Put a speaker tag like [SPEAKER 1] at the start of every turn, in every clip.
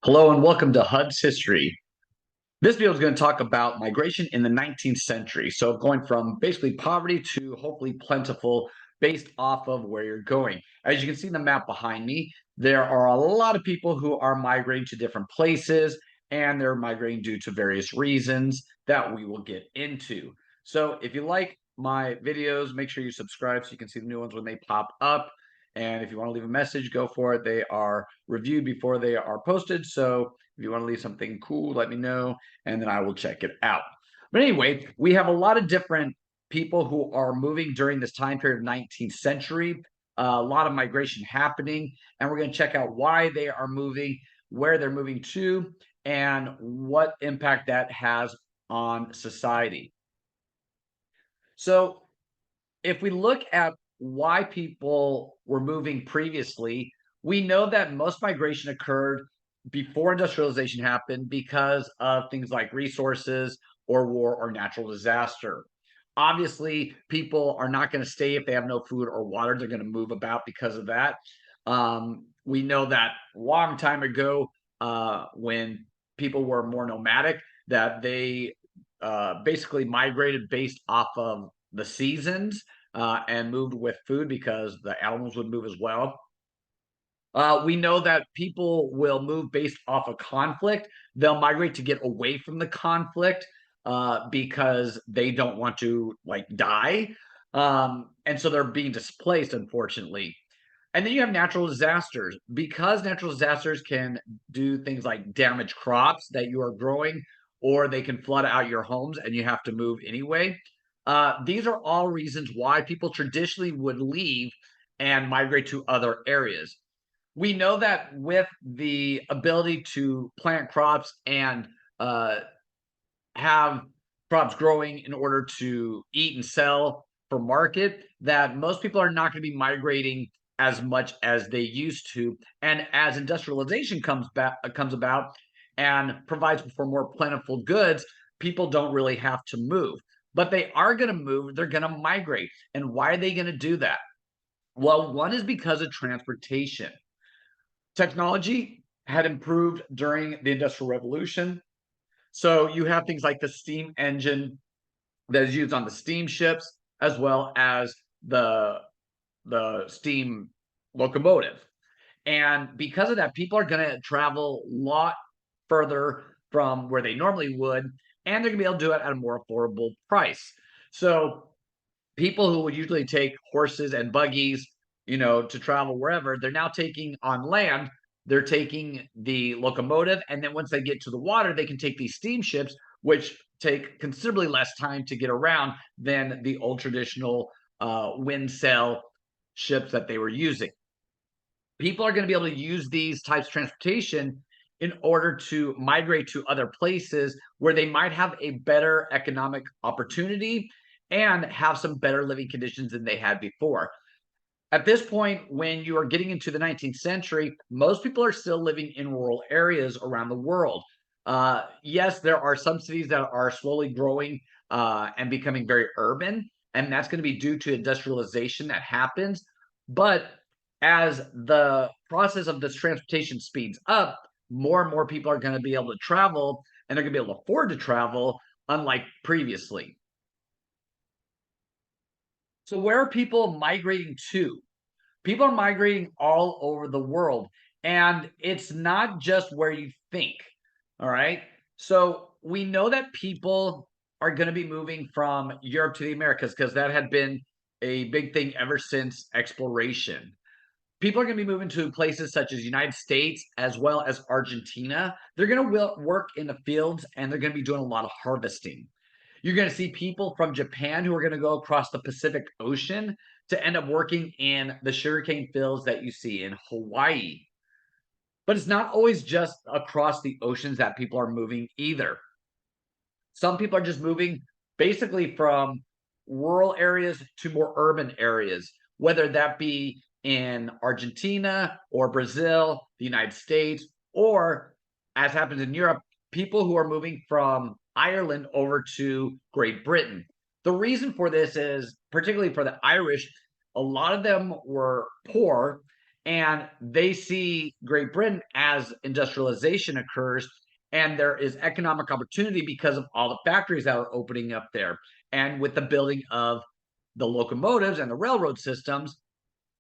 [SPEAKER 1] Hello and welcome to HUD's History. This video is going to talk about migration in the 19th century. So going from basically poverty to hopefully plentiful based off of where you're going. As you can see in the map behind me, there are a lot of people who are migrating to different places and they're migrating due to various reasons that we will get into. So if you like my videos, make sure you subscribe so you can see the new ones when they pop up. And if you want to leave a message, go for it. They are reviewed before they are posted. So if you want to leave something cool, let me know and then I will check it out. But anyway, we have a lot of different people who are moving during this time period of 19th century. A lot of migration happening, and we're going to check out why they are moving, where they're moving to, and what impact that has on society. So, if we look at why people were moving previously, we know that most migration occurred before industrialization happened because of things like resources or war or natural disaster. Obviously, people are not going to stay if they have no food or water. They're going to move about because of that. We know that a long time ago, when people were more nomadic, that they basically migrated based off of the seasons and moved with food because the animals would move as well. We know that people will move based off of conflict. They'll migrate to get away from the conflict because they don't want to like die. And so they're being displaced, unfortunately. And then you have natural disasters because natural disasters can do things like damage crops that you are growing, or they can flood out your homes and you have to move anyway. These are all reasons why people traditionally would leave and migrate to other areas. We know that with the ability to plant crops and uh, have crops growing in order to eat and sell for market, that most people are not going to be migrating as much as they used to. And as industrialization comes about and provides for more plentiful goods, people don't really have to move. But they are going to move, they're going to migrate. And why are they going to do that? Well, one is because of transportation. Technology had improved during the Industrial Revolution. So you have things like the steam engine that is used on the steamships, as well as the steam locomotive. And because of that, people are going to travel a lot further from where they normally would, and they're going to be able to do it at a more affordable price. So people who would usually take horses and buggies, to travel wherever, they're now taking on land. They're taking the locomotive, and then once they get to the water, they can take these steamships, which take considerably less time to get around than the old traditional wind sail ships that they were using. People are going to be able to use these types of transportation in order to migrate to other places where they might have a better economic opportunity and have some better living conditions than they had before. At this point, when you are getting into the 19th century, most people are still living in rural areas around the world. Yes, there are some cities that are slowly growing and becoming very urban, and that's going to be due to industrialization that happens. But as the process of this transportation speeds up, more and more people are going to be able to travel, and they're going to be able to afford to travel, unlike previously. So, where are people migrating to? People are migrating all over the world, and it's not just where you think. All right. So we know that people are going to be moving from Europe to the Americas because that had been a big thing ever since exploration. People are going to be moving to places such as United States as well as Argentina. They're going to work in the fields and they're going to be doing a lot of harvesting. You're going to see people from Japan who are going to go across the Pacific Ocean to end up working in the sugarcane fields that you see in Hawaii. But it's not always just across the oceans that people are moving either. Some people are just moving basically from rural areas to more urban areas, whether that be in Argentina or Brazil, the United States, or as happens in Europe, people who are moving from Ireland over to Great Britain. The reason for this is, particularly for the Irish, a lot of them were poor And they see Great Britain as industrialization occurs and there is economic opportunity because of all the factories that are opening up there. And with the building of the locomotives and the railroad systems,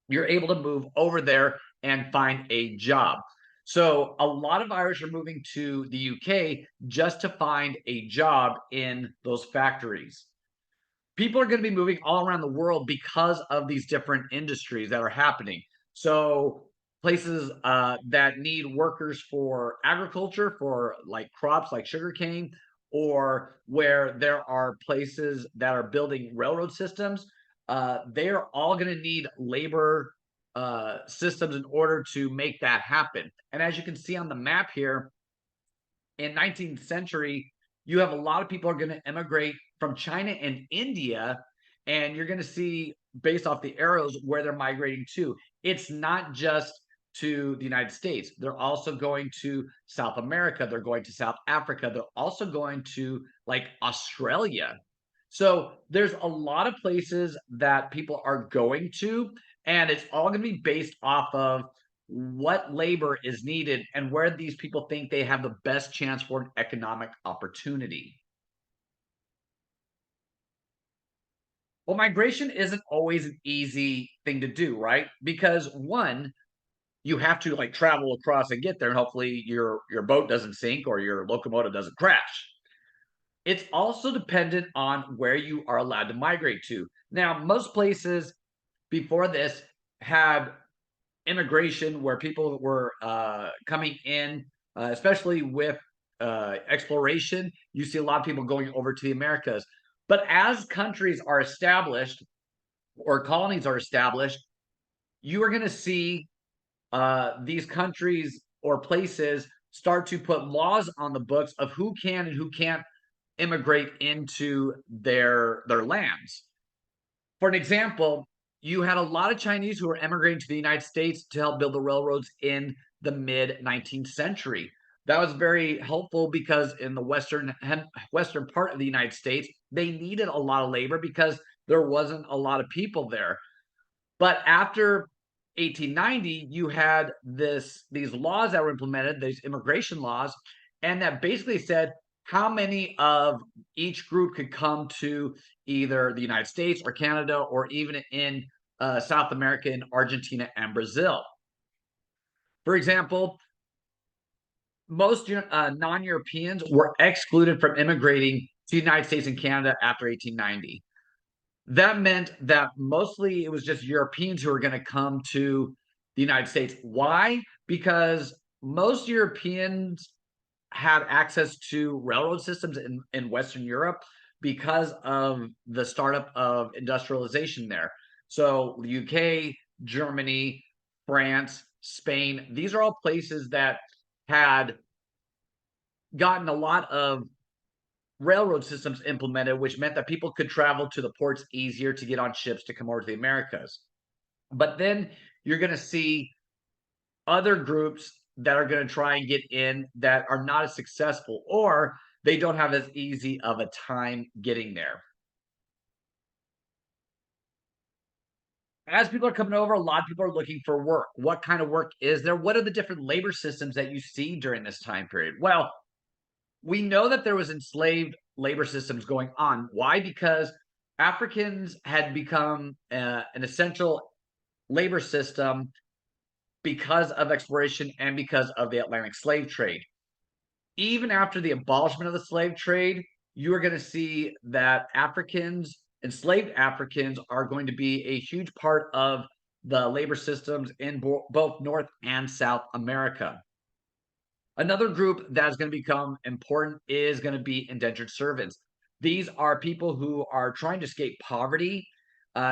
[SPEAKER 1] you're able to move over there and find a job. So a lot of Irish are moving to the UK just to find a job in those factories. People are going to be moving all around the world because of these different industries that are happening. So places that need workers for agriculture, for like crops like sugarcane, or where there are places that are building railroad systems, they are all going to need labor systems in order to make that happen. And as you can see on the map here, in 19th century, you have a lot of people are going to immigrate from China and India, and you're going to see based off the arrows where they're migrating to. It's not just to the United States. They're also going to South America. They're going to South Africa. They're also going to like Australia. So there's a lot of places that people are going to, and it's all going to be based off of what labor is needed and where these people think they have the best chance for an economic opportunity. Well, migration isn't always an easy thing to do, right? Because one, you have to like travel across and get there, and hopefully your boat doesn't sink or your locomotive doesn't crash. It's also dependent on where you are allowed to migrate to. Now, most places before this had immigration where people were coming in, especially with exploration. You see a lot of people going over to the Americas. But as countries are established or colonies are established, you are going to see these countries or places start to put laws on the books of who can and who can't immigrate into their lands. For an example, you had a lot of Chinese who were emigrating to the United States to help build the railroads in the mid 19th century. That was very helpful because in the western part of the United States, they needed a lot of labor because there wasn't a lot of people there. But after 1890, you had these laws that were implemented, these immigration laws, and that basically said how many of each group could come to either the United States or Canada or even in South America, in Argentina and Brazil. For example, most non-Europeans were excluded from immigrating to the United States and Canada after 1890. That meant that mostly it was just Europeans who were going to come to the United States. Why? Because most Europeans had access to railroad systems in Western Europe because of the startup of industrialization there. So the UK, Germany, France, Spain, these are all places that had gotten a lot of railroad systems implemented, which meant that people could travel to the ports easier to get on ships to come over to the Americas. But then you're going to see other groups that are going to try and get in that are not as successful or they don't have as easy of a time getting there. As people are coming over, a lot of people are looking for work. What kind of work is there? What are the different labor systems that you see during this time period? Well, we know that there was enslaved labor systems going on. Why? Because Africans had become an essential labor system because of exploration and because of the Atlantic slave trade. Even after the abolishment of the slave trade, you are going to see that Africans, enslaved Africans, are going to be a huge part of the labor systems in both North and South America. Another group that's going to become important is going to be indentured servants. These are people who are trying to escape poverty,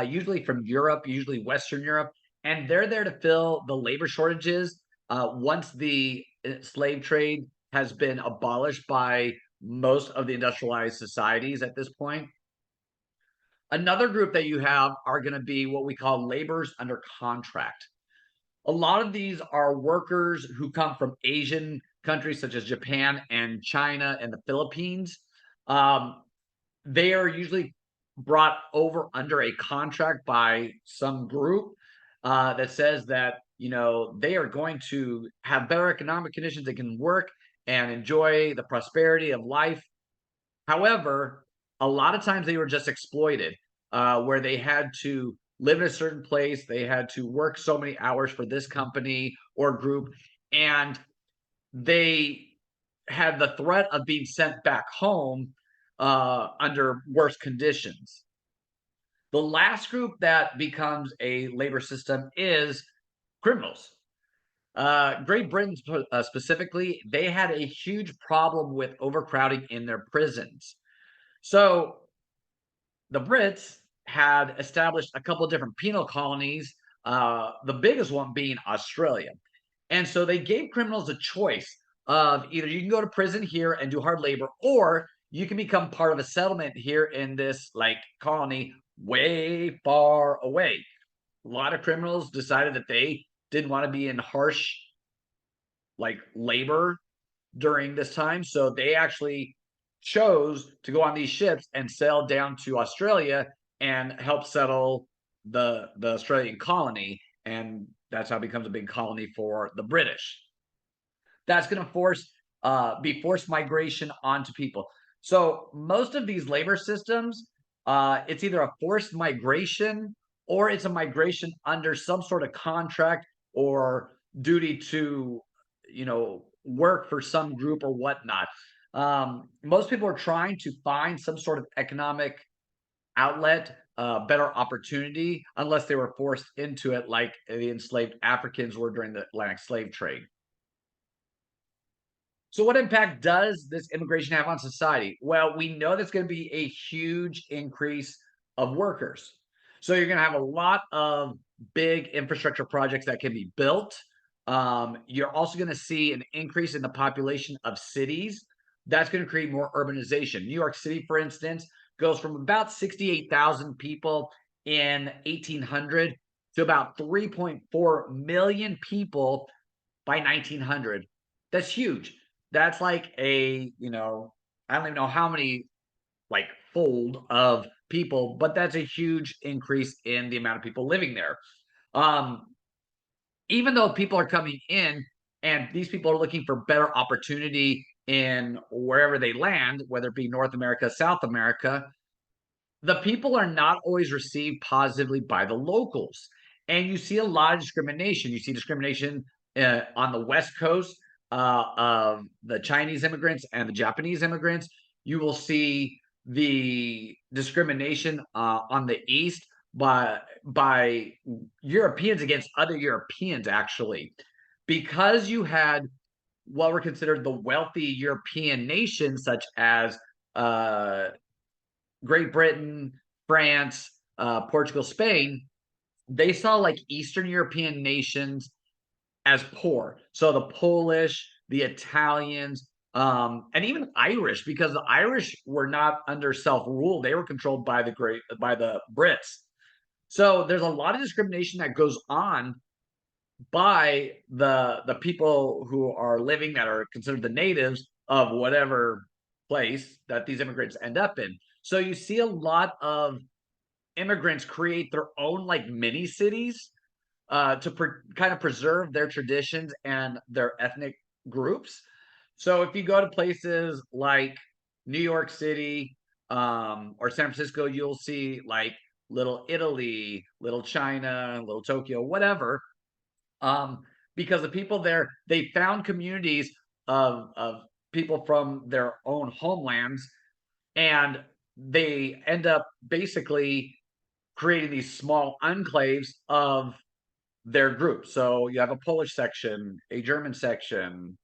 [SPEAKER 1] usually from Europe, usually Western Europe, and they're there to fill the labor shortages once the slave trade has been abolished by most of the industrialized societies at this point. Another group that you have are going to be what we call laborers under contract. A lot of these are workers who come from Asian countries such as Japan and China and the Philippines. Um, they are usually brought over under a contract by some group that says that they are going to have better economic conditions. They can work and enjoy the prosperity of life. However, a lot of times they were just exploited, where they had to live in a certain place. They had to work so many hours for this company or group, and they had the threat of being sent back home under worse conditions. The last group that becomes a labor system is criminals. Great Britain specifically, they had a huge problem with overcrowding in their prisons. So the Brits had established a couple of different penal colonies, the biggest one being Australia. And so they gave criminals a choice of either you can go to prison here and do hard labor, or you can become part of a settlement here in this like colony way far away. A lot of criminals decided that they didn't want to be in harsh like labor during this time. So they actually chose to go on these ships and sail down to Australia and help settle the Australian colony. And that's how it becomes a big colony for the British. That's going to be forced migration onto people. So most of these labor systems, it's either a forced migration or it's a migration under some sort of contract or duty to, work for some group or whatnot. Most people are trying to find some sort of economic outlet, better opportunity, unless they were forced into it, like the enslaved Africans were during the Atlantic slave trade. So, what impact does this immigration have on society? Well, we know there's going to be a huge increase of workers. So, you're going to have a lot of big infrastructure projects that can be built. You're also going to see an increase in the population of cities. That's going to create more urbanization. New York City, for instance, goes from about 68,000 people in 1800 to about 3.4 million people by 1900. That's huge. That's like I don't even know how many like fold of people, but that's a huge increase in the amount of people living there. Um, Even though people are coming in and these people are looking for better opportunity in wherever they land, whether it be North America, South America, the people are not always received positively by the locals. And you see a lot of discrimination. You see discrimination on the West Coast of the Chinese immigrants and the Japanese immigrants. You will see the discrimination on the East by Europeans against other Europeans, actually, because you had what were considered the wealthy European nations, such as Great Britain, France, Portugal, Spain. They saw like Eastern European nations as poor. So the Polish, the Italians, and even Irish, because the Irish were not under self-rule; they were controlled by the Brits. So there's a lot of discrimination that goes on by the people who are living that are considered the natives of whatever place that these immigrants end up in. So you see a lot of immigrants create their own like mini cities to kind of preserve their traditions and their ethnic groups. So if you go to places like New York City or San Francisco, you'll see like Little Italy, Little China, Little Tokyo, whatever. Um, because the people there, they found communities of people from their own homelands, and they end up basically creating these small enclaves of their group. So you have a Polish section, a German section,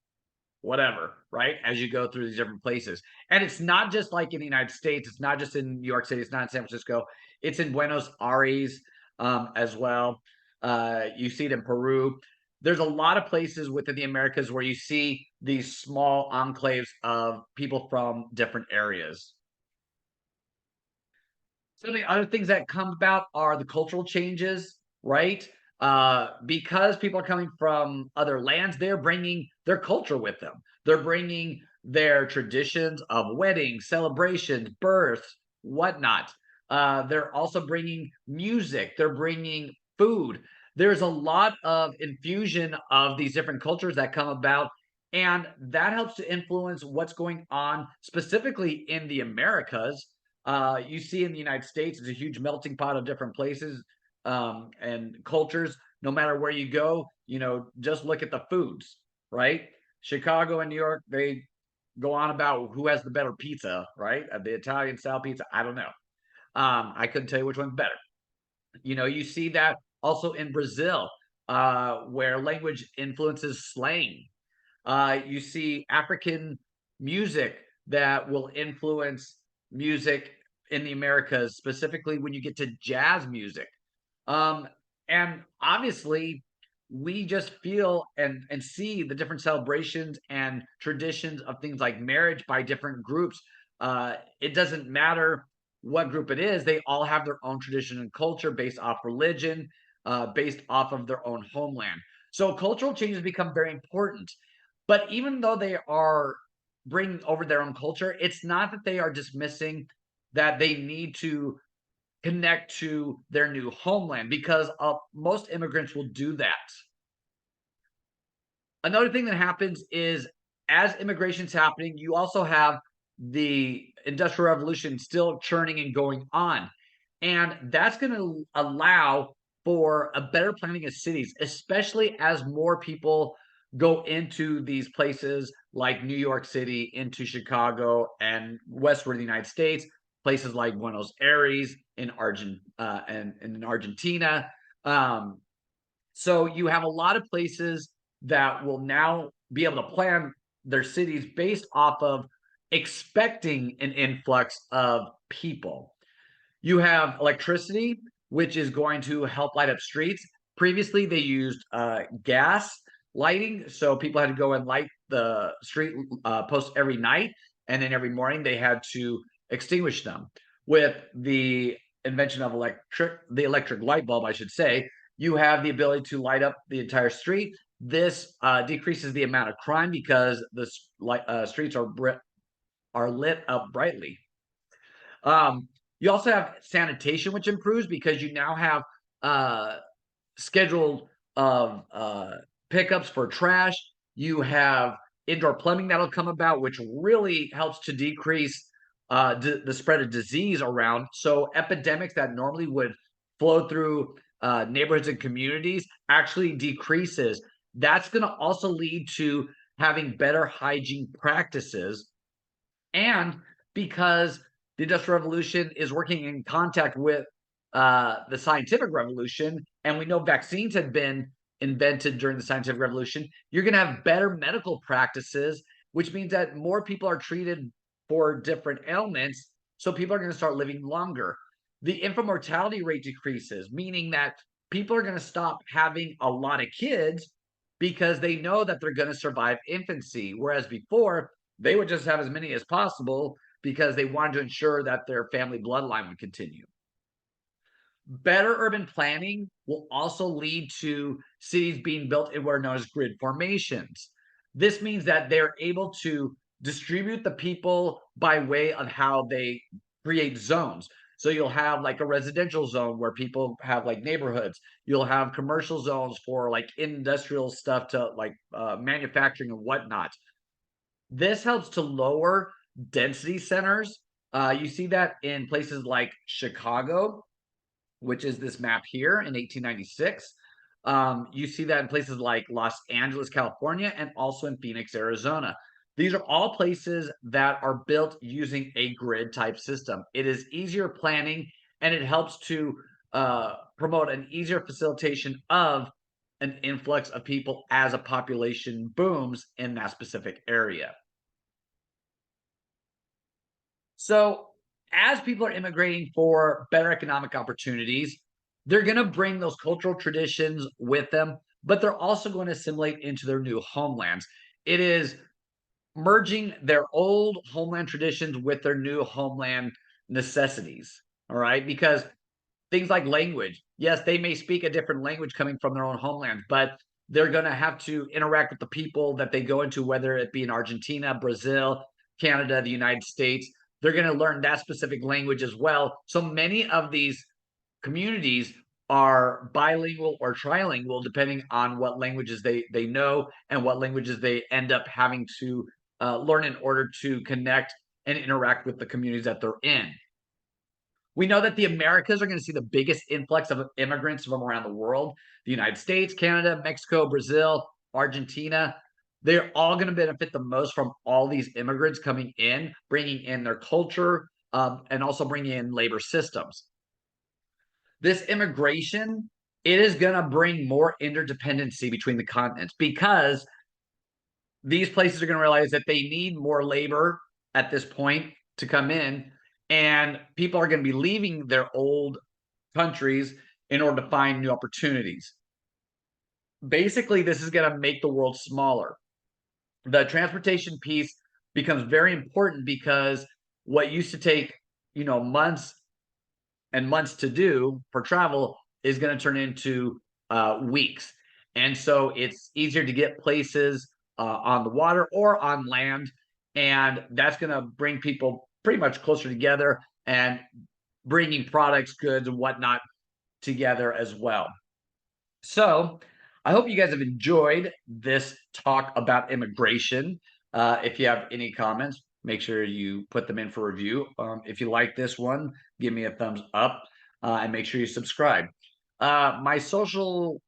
[SPEAKER 1] whatever, right? As you go through these different places. And it's not just like in the United States, it's not just in New York City, it's not in San Francisco, it's in Buenos Aires as well. You see it in Peru. There's a lot of places within the Americas where you see these small enclaves of people from different areas. Some of the other things that come about are the cultural changes, right? Because people are coming from other lands, they're bringing their culture with them. They're bringing their traditions of weddings, celebrations, births, whatnot. They're also bringing music. They're bringing food. There's a lot of infusion of these different cultures that come about, and that helps to influence what's going on specifically in the Americas. You see in the United States, it's a huge melting pot of different places and cultures. No matter where you go, just look at the foods, right? Chicago and New York, they go on about who has the better pizza, right? The Italian style pizza. I don't know. I couldn't tell you which one's better. You see that also in Brazil, where language influences slang. You see African music that will influence music in the Americas, specifically when you get to jazz music. Um, and obviously, we just feel and see the different celebrations and traditions of things like marriage by different groups. It doesn't matter what group it is; they all have their own tradition and culture based off religion, based off of their own homeland. So cultural changes become very important. But even though they are bringing over their own culture, it's not that they are dismissing that they need to connect to their new homeland because most immigrants will do that. Another thing that happens is as immigration's happening, you also have the Industrial Revolution still churning and going on. And that's going to allow for a better planning of cities, especially as more people go into these places like New York City, into Chicago, and westward of the United States, places like Buenos Aires and in Argentina. Um, so you have a lot of places that will now be able to plan their cities based off of expecting an influx of people. You have electricity, which is going to help light up streets. Previously, they used gas lighting, so people had to go and light the street posts every night, and then every morning they had to extinguish them. With the invention of the electric light bulb, I should say, you have the ability to light up the entire street. This decreases the amount of crime because the streets are lit up brightly. Um, you also have sanitation, which improves because you now have uh, scheduled of pickups for trash. You have indoor plumbing that'll come about, which really helps to decrease the spread of disease around. So epidemics that normally would flow through neighborhoods and communities actually decreases. That's going to also lead to having better hygiene practices, and because the Industrial Revolution is working in contact with the scientific revolution, and we know vaccines had been invented during the scientific revolution, you're going to have better medical practices, which means that more people are treated for different ailments. So people are going to start living longer. The infant mortality rate decreases, meaning that people are going to stop having a lot of kids because they know that they're going to survive infancy. Whereas before, they would just have as many as possible because they wanted to ensure that their family bloodline would continue. Better urban planning will also lead to cities being built in what are known as grid formations. This means that they're able to distribute the people by way of how they create zones. So you'll have like a residential zone where people have like neighborhoods. You'll have commercial zones for like industrial stuff to like manufacturing and whatnot. This helps to lower density centers. You see that in places like Chicago, which is this map here in 1896. You see that in places like Los Angeles, California, and also in Phoenix, Arizona. These are all places that are built using a grid type system. It is easier planning and it helps to promote an easier facilitation of an influx of people as a population booms in that specific area. So, as people are immigrating for better economic opportunities, they're going to bring those cultural traditions with them, but they're also going to assimilate into their new homelands. It is merging their old homeland traditions with their new homeland necessities. All right. Because things like language, yes, they may speak a different language coming from their own homeland, but they're going to have to interact with the people that they go into, whether it be in Argentina, Brazil, Canada, the United States. They're going to learn that specific language as well. So many of these communities are bilingual or trilingual, depending on what languages they know and what languages they end up having to learn in order to connect and interact with the communities that they're in. We know that the Americas are going to see the biggest influx of immigrants from around the world. The United States, Canada, Mexico, Brazil, Argentina. They're all going to benefit the most from all these immigrants coming in, bringing in their culture, and also bringing in labor systems. This immigration, it is going to bring more interdependency between the continents because these places are going to realize that they need more labor at this point to come in, and people are going to be leaving their old countries in order to find new opportunities. Basically, this is going to make the world smaller. The transportation piece becomes very important because what used to take, months and months to do for travel is going to turn into weeks. And so it's easier to get places on the water or on land. And that's going to bring people pretty much closer together and bringing products, goods, and whatnot together as well. So I hope you guys have enjoyed this talk about immigration. If you have any comments, make sure you put them in for review. If you like this one, give me a thumbs up and make sure you subscribe. My social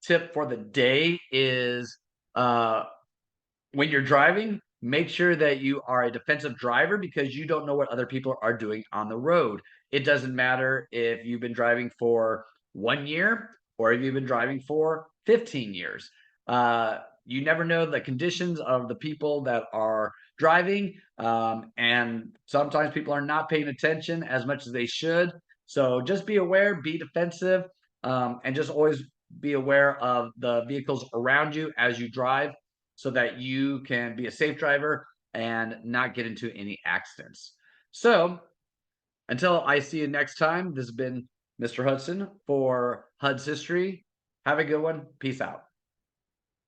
[SPEAKER 1] tip for the day is when you're driving, make sure that you are a defensive driver because you don't know what other people are doing on the road. It doesn't matter if you've been driving for 1 year or if you've been driving for 15 years. You never know the conditions of the people that are driving. And sometimes people are not paying attention as much as they should. So just be aware, be defensive, and just always be aware of the vehicles around you as you drive so that you can be a safe driver and not get into any accidents. So until I see you next time, this has been Mr. Hudson for HUD's History. Have a good one. Peace out.